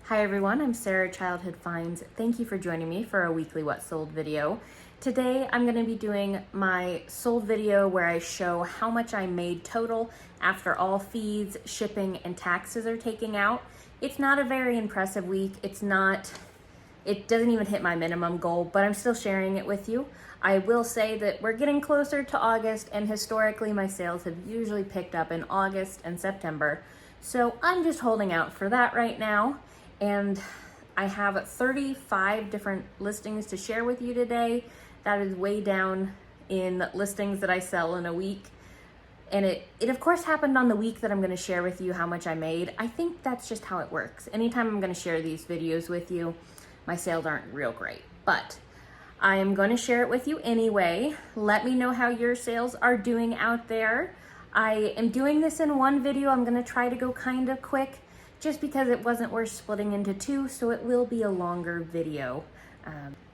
Hi everyone, I'm Sarah, Childhood Finds. Thank you for joining me for a weekly What Sold video. Today I'm going to be doing my sold video where I show how much I made total after all fees, shipping, and taxes are taken out. It's not a very impressive week. It doesn't even hit my minimum goal, but I'm still sharing it with you. I will say that we're getting closer to August, and historically my sales have usually picked up in August and September. So I'm just holding out for that right now. And I have 35 different listings to share with you today. That is way down in listings that I sell in a week. And it of course happened on the week that I'm going to share with you how much I made. I think that's just how it works. Anytime I'm going to share these videos with you, my sales aren't real great. But I am going to share it with you anyway. Let me know how your sales are doing out there. I am doing this in one video. I'm going to try to go kind of quick, just because it wasn't worth splitting into two, so it will be a longer video.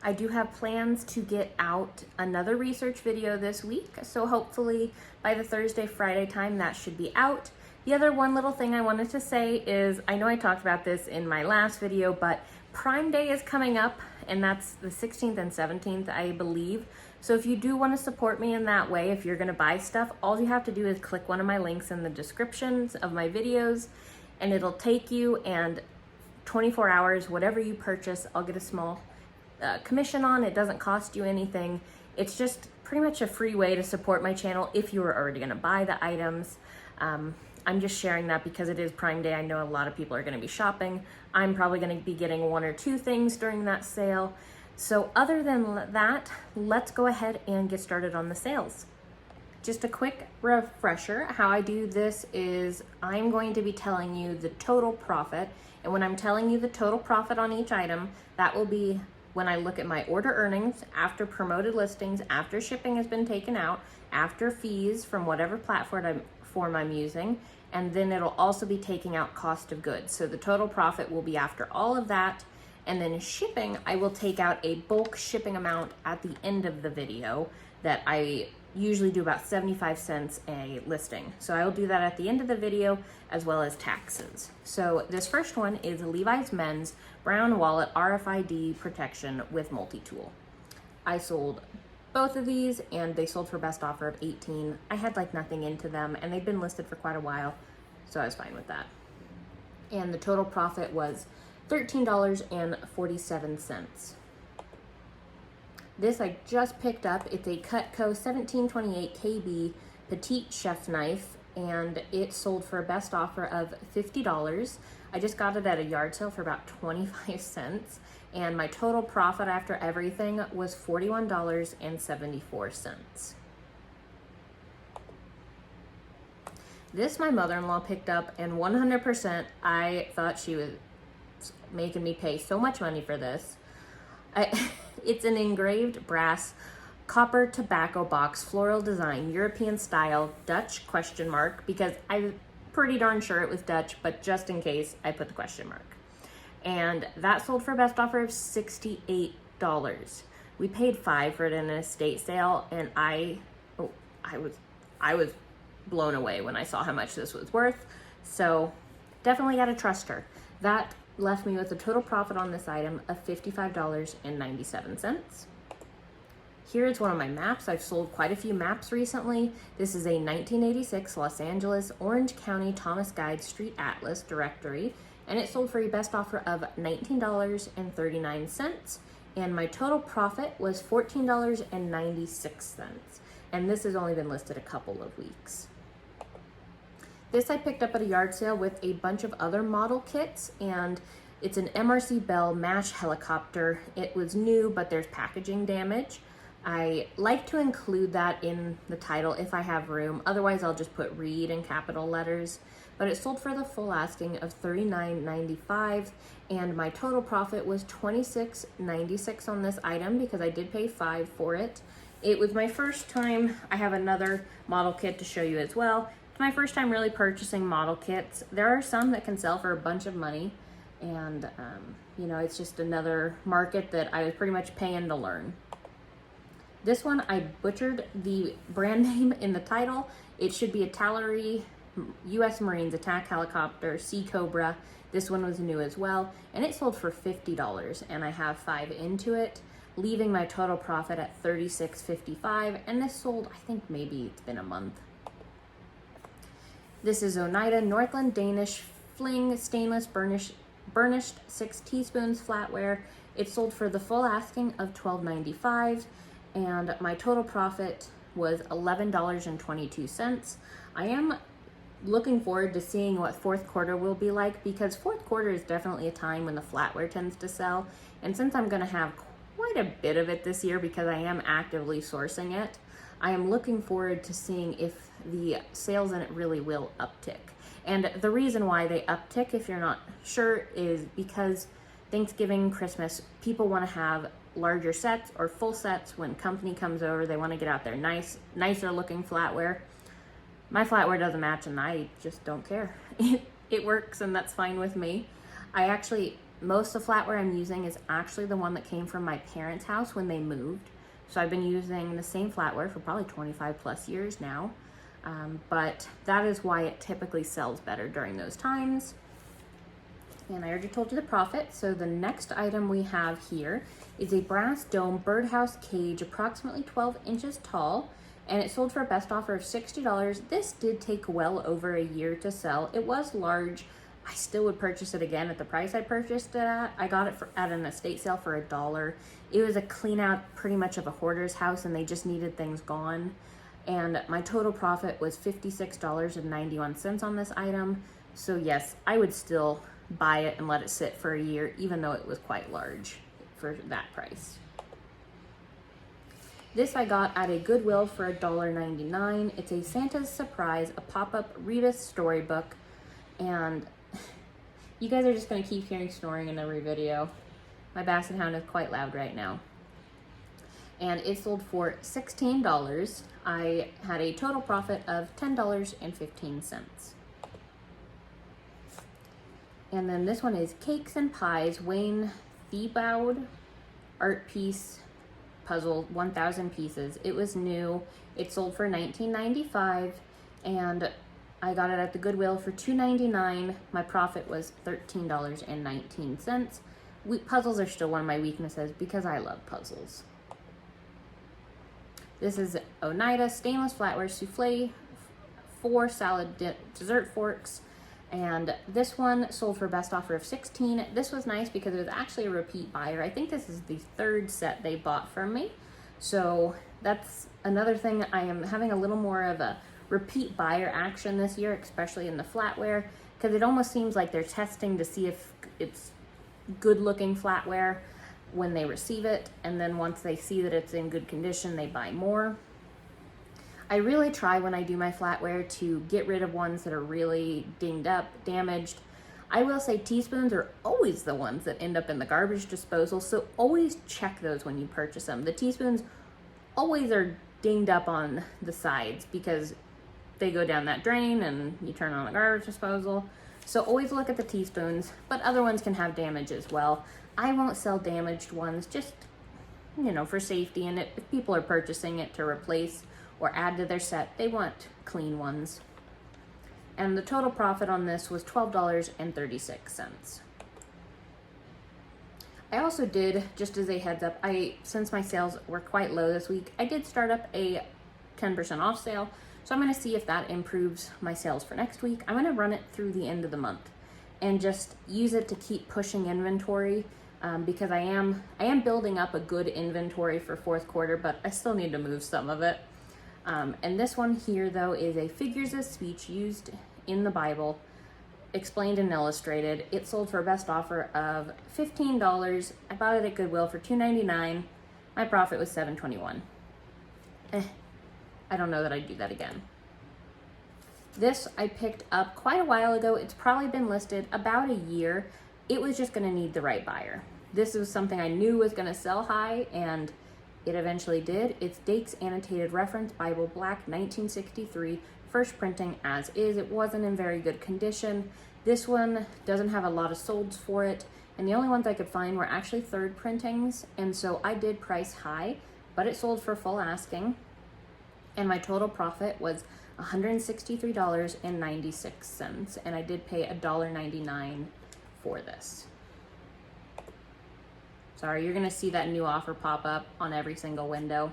I do have plans to get out another research video this week, so hopefully by the Thursday, Friday time that should be out. The other one little thing I wanted to say is, I know I talked about this in my last video, but Prime Day is coming up, and that's the 16th and 17th, I believe. So if you do want to support me in that way, if you're going to buy stuff, all you have to do is click one of my links in the descriptions of my videos, and it'll take you, and 24 hours, whatever you purchase, I'll get a small commission on. It doesn't cost you anything. It's just pretty much a free way to support my channel if you were already going to buy the items. I'm just sharing that because it is Prime Day. I know a lot of people are going to be shopping. I'm probably going to be getting one or two things during that sale. So other than that, let's go ahead and get started on the sales. Just a quick refresher, how I do this is I'm going to be telling you the total profit. And when I'm telling you the total profit on each item, that will be when I look at my order earnings, after promoted listings, after shipping has been taken out, after fees from whatever platform I'm using, and then it'll also be taking out cost of goods. So the total profit will be after all of that. And then shipping, I will take out a bulk shipping amount at the end of the video that I usually do about 75 cents a listing. So I will do that at the end of the video, as well as taxes. So this first one is Levi's Men's Brown Wallet RFID protection with multi-tool. I sold both of these and they sold for best offer of 18. I had like nothing into them and they've been listed for quite a while, so I was fine with that. And the total profit was $13.47. This I just picked up. It's a Cutco 1728 KB Petite Chef knife, and it sold for a best offer of $50. I just got it at a yard sale for about 25 cents, and my total profit after everything was $41.74. This my mother-in-law picked up, and 100% I thought she was making me pay so much money for this. It's an engraved brass copper tobacco box, floral design, European style, Dutch question mark, because I'm pretty darn sure it was Dutch, but just in case I put the question mark. And that sold for a best offer of $68. We paid $5 for it in an estate sale, and I was blown away when I saw how much this was worth. So definitely gotta trust her. That left me with a total profit on this item of $55.97. Here is one of my maps. I've sold quite a few maps recently. This is a 1986 Los Angeles Orange County Thomas Guide Street Atlas directory, and it sold for a best offer of $19.39, and my total profit was $14.96, and this has only been listed a couple of weeks. This I picked up at a yard sale with a bunch of other model kits, and it's an MRC Bell MASH helicopter. It was new, but there's packaging damage. I like to include that in the title if I have room. Otherwise, I'll just put read in capital letters. But it sold for the full asking of $39.95, and my total profit was $26.96 on this item because I did pay $5 for it. It was my first time. I have another model kit to show you as well. My first time really purchasing model kits. There are some that can sell for a bunch of money, and you know, it's just another market that I was pretty much paying to learn. This one, I butchered the brand name in the title. It should be a Tallery U.S. Marines attack helicopter, Sea Cobra. This one was new as well, and it sold for $50, and I have 5 into it, leaving my total profit at $36.55, and this sold, I think maybe it's been a month. This is Oneida Northland Danish Fling Stainless Burnished 6 teaspoons flatware. It sold for the full asking of $12.95, and my total profit was $11.22. I am looking forward to seeing what fourth quarter will be like, because fourth quarter is definitely a time when the flatware tends to sell, and since I'm going to have quite a bit of it this year because I am actively sourcing it, I am looking forward to seeing if the sales in it really will uptick. And the reason why they uptick, if you're not sure, is because Thanksgiving, Christmas, people want to have larger sets or full sets. When company comes over, they want to get out their nicer looking flatware. My flatware doesn't match, and I just don't care. It works, and that's fine with me. Most of the flatware I'm using is actually the one that came from my parents' house when they moved. So I've been using the same flatware for probably 25 plus years now. But that is why it typically sells better during those times. And I already told you the profit. So the next item we have here is a brass dome birdhouse cage, approximately 12 inches tall. And it sold for a best offer of $60. This did take well over a year to sell. It was large. I still would purchase it again at the price I purchased it at. I got it at an estate sale for $1. It was a clean out pretty much of a hoarder's house, and they just needed things gone. And my total profit was $56.91 on this item. So yes, I would still buy it and let it sit for a year, even though it was quite large for that price. This I got at a Goodwill for $1.99. It's a Santa's Surprise, a pop-up Rebus storybook, and you guys are just going to keep hearing snoring in every video. My basset hound is quite loud right now. And it sold for $16. I had a total profit of $10.15. And then this one is Cakes and Pies, Wayne Thiebaud art piece puzzle, 1,000 pieces. It was new. It sold for $19.95, and I got it at the Goodwill for $2.99. My profit was $13.19. Puzzles are still one of my weaknesses because I love puzzles. This is Oneida Stainless Flatware Souffle, 4 salad dessert forks, and this one sold for a best offer of $16. This was nice because it was actually a repeat buyer. I think this is the 3rd set they bought from me. So that's another thing. I am having a little more of a repeat buyer action this year, especially in the flatware, because it almost seems like they're testing to see if it's good looking flatware when they receive it, and then once they see that it's in good condition, they buy more. I really try when I do my flatware to get rid of ones that are really dinged up, damaged. I will say teaspoons are always the ones that end up in the garbage disposal, so always check those when you purchase them. The teaspoons always are dinged up on the sides because they go down that drain and you turn on the garbage disposal. So always look at the teaspoons, but other ones can have damage as well. I won't sell damaged ones, just, for safety, and if people are purchasing it to replace or add to their set, they want clean ones. And the total profit on this was $12.36. I also did, just as a heads up, since my sales were quite low this week, I did start up a 10% off sale. So I'm going to see if that improves my sales for next week. I'm going to run it through the end of the month and just use it to keep pushing inventory, because I am building up a good inventory for fourth quarter, but I still need to move some of it. And this one here, though, is a figures of speech used in the Bible, explained and illustrated. It sold for a best offer of $15. I bought it at Goodwill for $2.99. My profit was $7.21. I don't know that I'd do that again. This I picked up quite a while ago. It's probably been listed about a year. It was just going to need the right buyer. This was something I knew was going to sell high, and it eventually did. It's Dake's Annotated Reference Bible Black 1963, first printing as is. It wasn't in very good condition. This one doesn't have a lot of solds for it, and the only ones I could find were actually 3rd printings, and so I did price high, but it sold for full asking, and my total profit was $163.96, and I did pay $1.99 for this. Sorry, you're gonna see that new offer pop up on every single window.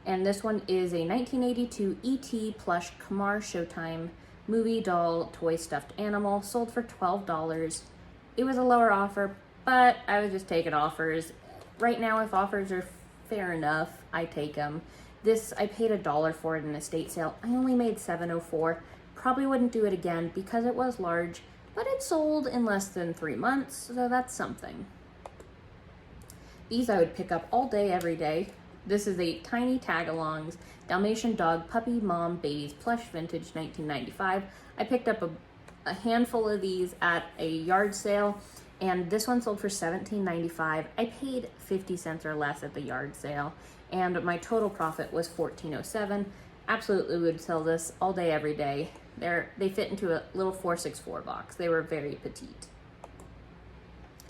And this one is a 1982 ET Plush Kamar Showtime movie doll toy stuffed animal, sold for $12. It was a lower offer, but I was just taking offers. Right now, if offers are fair enough, I take them. This, I paid $1 for it in a estate sale. I only made $7.04. Probably wouldn't do it again because it was large, but it sold in less than 3 months, so that's something. These I would pick up all day, every day. This is a tiny tag-alongs Dalmatian dog puppy mom babies plush vintage 1995. I picked up a handful of these at a yard sale, and this one sold for $17.95. I paid 50 cents or less at the yard sale, and my total profit was $14.07. Absolutely would sell this all day, every day. They fit into a little 464 box. They were very petite.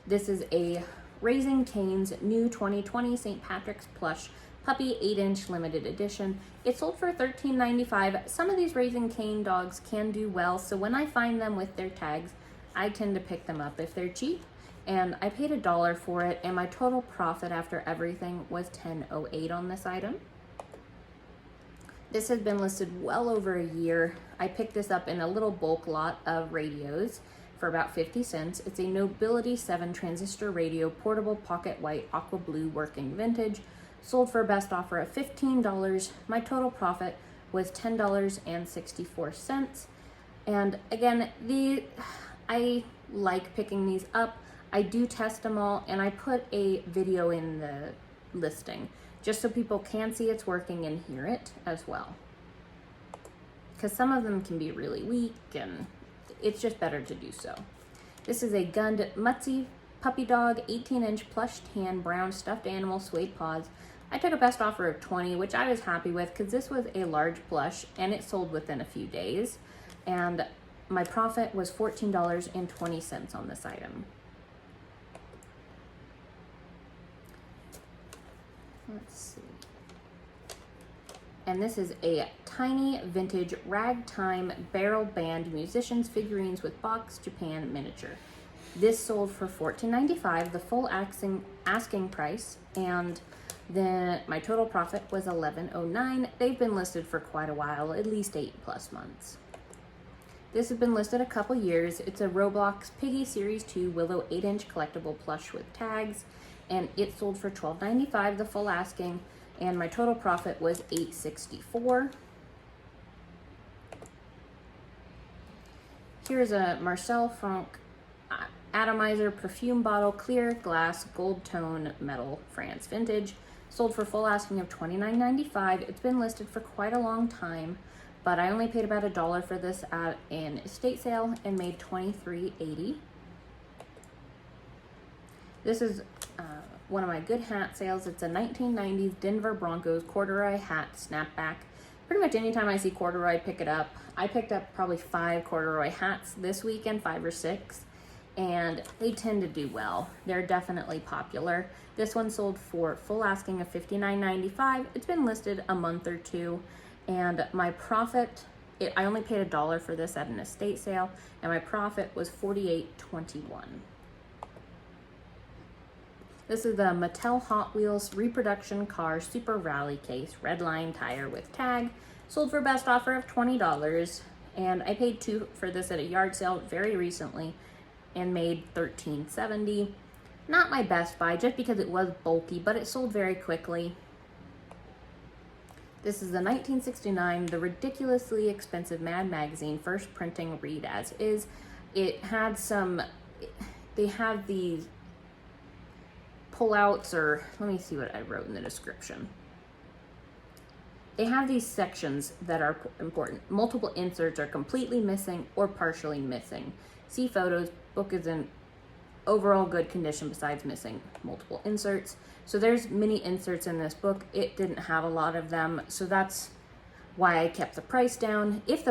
This is a Raising Cane's new 2020 St. Patrick's Plush Puppy 8-inch limited edition. It sold for $13.95. Some of these Raising Cane dogs can do well, so when I find them with their tags, I tend to pick them up if they're cheap. And I paid $1 for it, and my total profit after everything was $10.08 on this item. This has been listed well over a year. I picked this up in a little bulk lot of radios for about 50 cents. It's a Nobility 7 transistor radio, portable, pocket white, aqua blue, working vintage. Sold for a best offer of $15. My total profit was $10.64. And again, I like picking these up. I do test them all, and I put a video in the listing just so people can see it's working and hear it as well. Because some of them can be really weak, and it's just better to do so. This is a Gund Mutsy puppy dog, 18-inch plush tan brown stuffed animal, suede paws. I took a best offer of $20, which I was happy with because this was a large plush and it sold within a few days. And my profit was $14.20 on this item. Let's see. And this is a tiny vintage ragtime barrel band musicians figurines with box Japan miniature. This sold for $14.95, the full asking price, and then my total profit was $11.09. They've been listed for quite a while, at least 8+ months. This has been listed a couple years. It's a Roblox Piggy Series 2 Willow 8-inch collectible plush with tags, and it sold for $12.95, the full asking, and my total profit was $8.64. Here's a Marcel Franck atomizer perfume bottle, clear glass, gold tone metal, France vintage. Sold for full asking of $29.95. It's been listed for quite a long time, but I only paid about $1 for this at an estate sale and made $23.80. This is one of my good hat sales. It's a 1990s Denver Broncos corduroy hat snapback. Pretty much anytime I see corduroy, I pick it up. I picked up probably 5 corduroy hats this weekend, 5 or 6, and they tend to do well. They're definitely popular. This one sold for full asking of $59.95. It's been listed a month or two, and my profit, I only paid $1 for this at an estate sale, and my profit was $48.21. This is the Mattel Hot Wheels reproduction car Super Rally case, red line tire with tag. Sold for best offer of $20, and I paid $2 for this at a yard sale very recently and made $13.70. Not my best buy just because it was bulky, but it sold very quickly. This is the 1969, the ridiculously expensive Mad Magazine first printing read as is. It had they have these pullouts, or let me see what I wrote in the description. They have these sections that are important. Multiple inserts are completely missing or partially missing. See photos. Book is in overall good condition besides missing multiple inserts. So there's many inserts in this book. It didn't have a lot of them, so that's why I kept the price down. If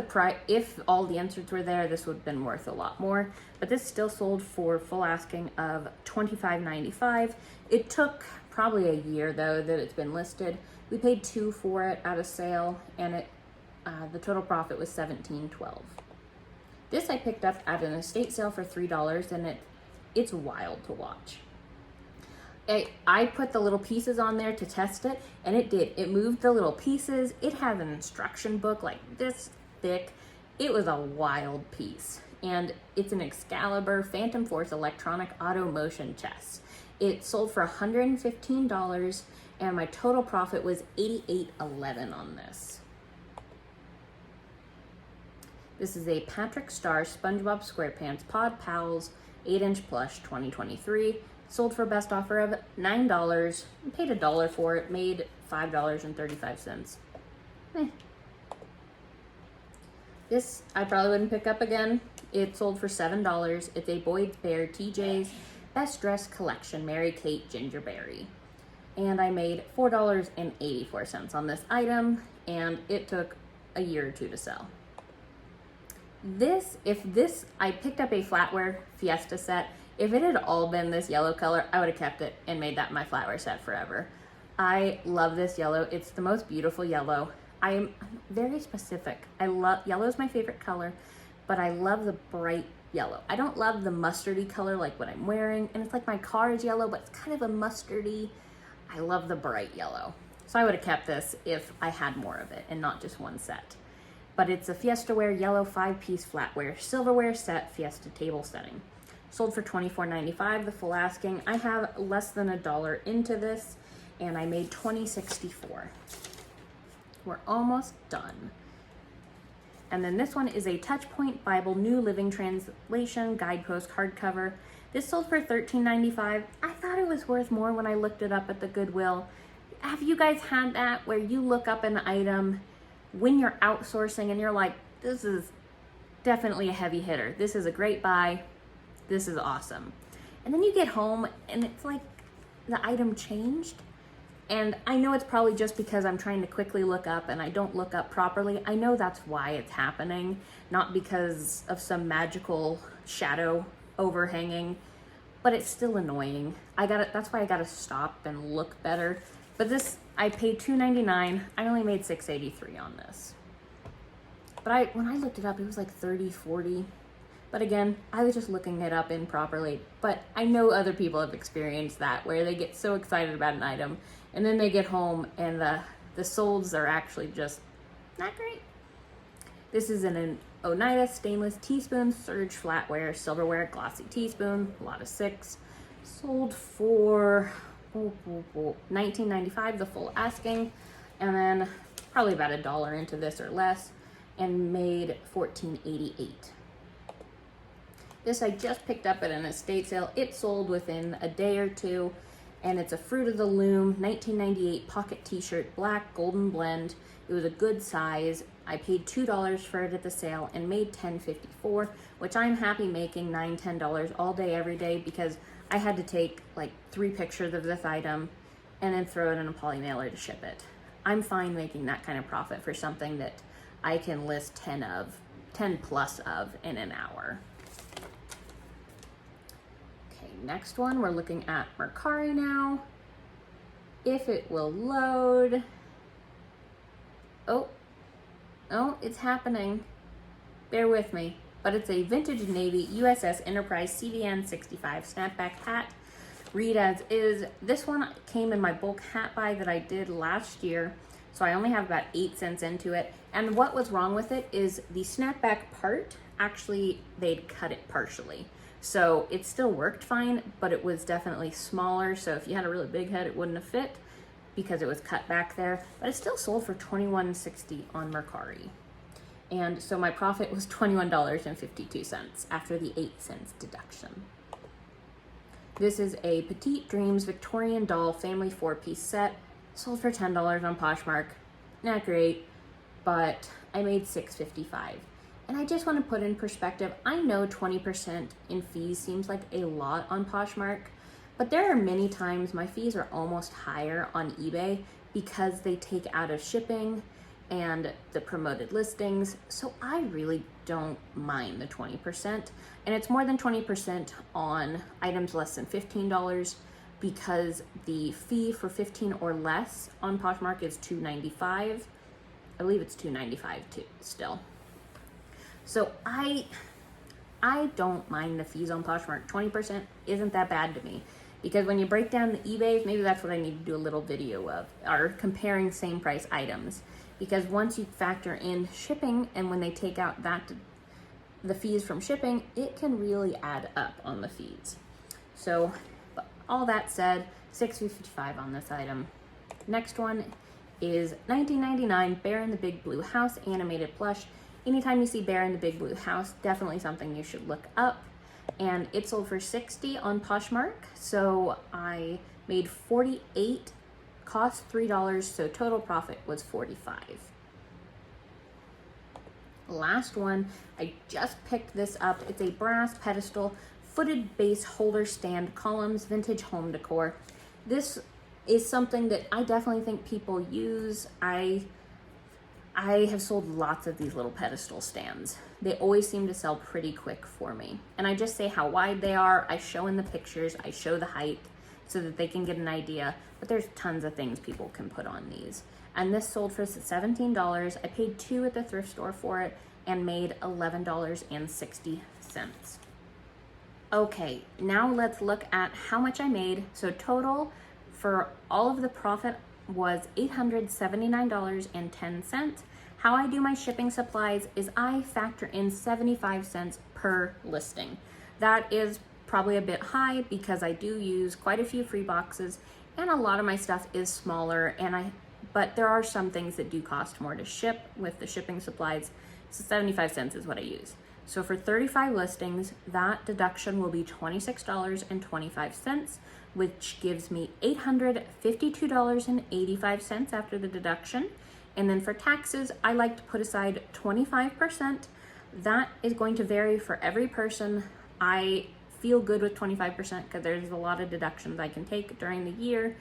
all the inserts were there, this would have been worth a lot more. But this still sold for full asking of $25.95. It took probably a year though that it's been listed. We paid $2 for it at a sale, and The total profit was $17.12. This I picked up at an estate sale for $3, and it's wild to watch. I put the little pieces on there to test it, and it did. It moved the little pieces. It has an instruction book like this thick. It was a wild piece. And it's an Excalibur Phantom Force electronic auto motion chess. It sold for $115, and my total profit was $88.11 on this. This is a Patrick Star SpongeBob SquarePants Pod Pals 8-inch plush 2023. Sold for best offer of $9. Paid $1 for it. Made $5.35. This I probably wouldn't pick up again. It sold for $7. It's a Boyd Bear TJ's Best Dress Collection Mary Kate Gingerberry. And I made $4.84 on this item, and it took a year or two to sell. I picked up a Flatware Fiesta set. If it had all been this yellow color, I would have kept it and made that my Flatware set forever. I love this yellow. It's the most beautiful yellow. I am very specific. Yellow is my favorite color, but I love the bright yellow. I don't love the mustardy color like what I'm wearing, and it's like my car is yellow, but it's kind of a mustardy. I love the bright yellow. So I would have kept this if I had more of it and not just one set. But it's a Fiestaware yellow 5-piece flatware silverware set Fiesta table setting. Sold for $24.95, the full asking. I have less than $1 into this, and I made $20.64. We're almost done. And then this one is a Touchpoint Bible New Living Translation guidepost hardcover. This sold for $13.95. I thought it was worth more when I looked it up at the Goodwill. Have you guys had that where you look up an item when you're outsourcing and you're like, this is definitely a heavy hitter. This is a great buy. This is awesome. And then you get home and it's like the item changed. And I know it's probably just because I'm trying to quickly look up and I don't look up properly. I know that's why it's happening, not because of some magical shadow overhanging, but it's still annoying. That's why I gotta stop and look better. But this, I paid $2.99. I only made $6.83 on this. But when I looked it up, it was like $30, $40. But again, I was just looking it up improperly. But I know other people have experienced that, where they get so excited about an item and then they get home and the solds are actually just not great. This is an Oneida stainless teaspoon, Surge flatware, silverware, glossy teaspoon, a lot of 6. Sold for $19.95, the full asking, and then probably about $1 into this or less, and made $14.88. This I just picked up at an estate sale. It sold within a day or two, and it's a Fruit of the Loom 1998 pocket t-shirt, black golden blend. It was a good size. I paid $2 for it at the sale and made $10.54, which I'm happy making $9, $10 all day, every day, because I had to take like 3 pictures of this item and then throw it in a poly mailer to ship it. I'm fine making that kind of profit for something that I can list 10 plus of in an hour. Okay, next one, we're looking at Mercari now. If it will load. Oh, it's happening. Bear with me. But it's a vintage Navy USS Enterprise CVN 65 snapback hat. Read as is. This one came in my bulk hat buy that I did last year, so I only have about 8 cents into it. And what was wrong with it is the snapback part, actually they'd cut it partially. So it still worked fine, but it was definitely smaller. So if you had a really big head, it wouldn't have fit because it was cut back there. But it still sold for $21.60 on Mercari. And so my profit was $21.52 after the 8 cents deduction. This is a Petite Dreams Victorian Doll Family 4-piece set. Sold for $10 on Poshmark. Not great, but I made $6.55. And I just want to put in perspective, I know 20% in fees seems like a lot on Poshmark, but there are many times my fees are almost higher on eBay because they take out of shipping and the promoted listings. So I really don't mind the 20%. And it's more than 20% on items less than $15 because the fee for 15 or less on Poshmark is $2.95. believe it's $2.95 too still. So I don't mind the fees on Poshmark. 20% isn't that bad to me, because when you break down the eBays, maybe that's what I need to do a little video of, are comparing same price items. Because once you factor in shipping, and when they take out the fees from shipping, it can really add up on the fees. So all that said, $6.55 on this item. Next one is $19.99 Bear in the Big Blue House animated plush. Anytime you see Bear in the Big Blue House, definitely something you should look up. And it sold for $60 on Poshmark, so I made $48, cost $3, so total profit was $45. Last one, I just picked this up. It's a brass pedestal footed base holder stand columns, vintage home decor. This is something that I definitely think people use. I have sold lots of these little pedestal stands. They always seem to sell pretty quick for me. And I just say how wide they are. I show in the pictures, I show the height so that they can get an idea, but there's tons of things people can put on these. And this sold for $17. I paid $2 at the thrift store for it and made $11.60. Okay, now let's look at how much I made. So total for all of the profit was $879.10. How I do my shipping supplies is I factor in 75 cents per listing. That is probably a bit high because I do use quite a few free boxes, and a lot of my stuff is smaller, but there are some things that do cost more to ship with the shipping supplies. So 75 cents is what I use. So for 35 listings, that deduction will be $26.25, which gives me $852.85 after the deduction. And then for taxes, I like to put aside 25%. That is going to vary for every person. I feel good with 25% because there's a lot of deductions I can take during the year.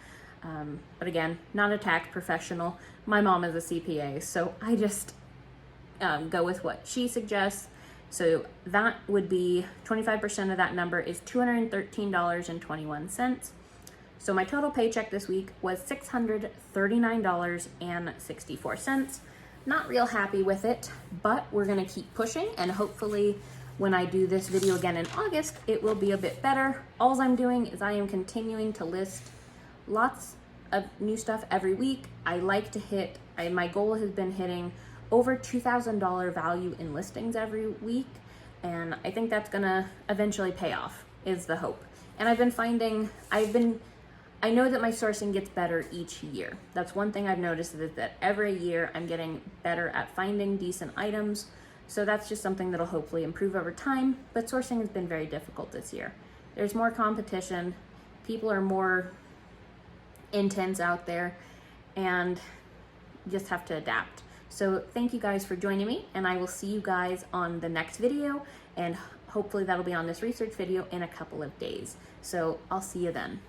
But again, not a tax professional. My mom is a CPA, so I just go with what she suggests. So that would be 25% of that number is $213.21. So my total paycheck this week was $639.64. Not real happy with it, but we're gonna keep pushing, and hopefully when I do this video again in August, it will be a bit better. All I'm doing is I am continuing to list lots of new stuff every week. I like to hit, my goal has been hitting over $2,000 value in listings every week, and I think that's gonna eventually pay off, is the hope. And I've been finding, I know that my sourcing gets better each year. That's one thing I've noticed, is that every year I'm getting better at finding decent items. So that's just something that'll hopefully improve over time, but sourcing has been very difficult this year. There's more competition, people are more intense out there, and you just have to adapt. So thank you guys for joining me, and I will see you guys on the next video, and hopefully that'll be on this research video in a couple of days. So I'll see you then.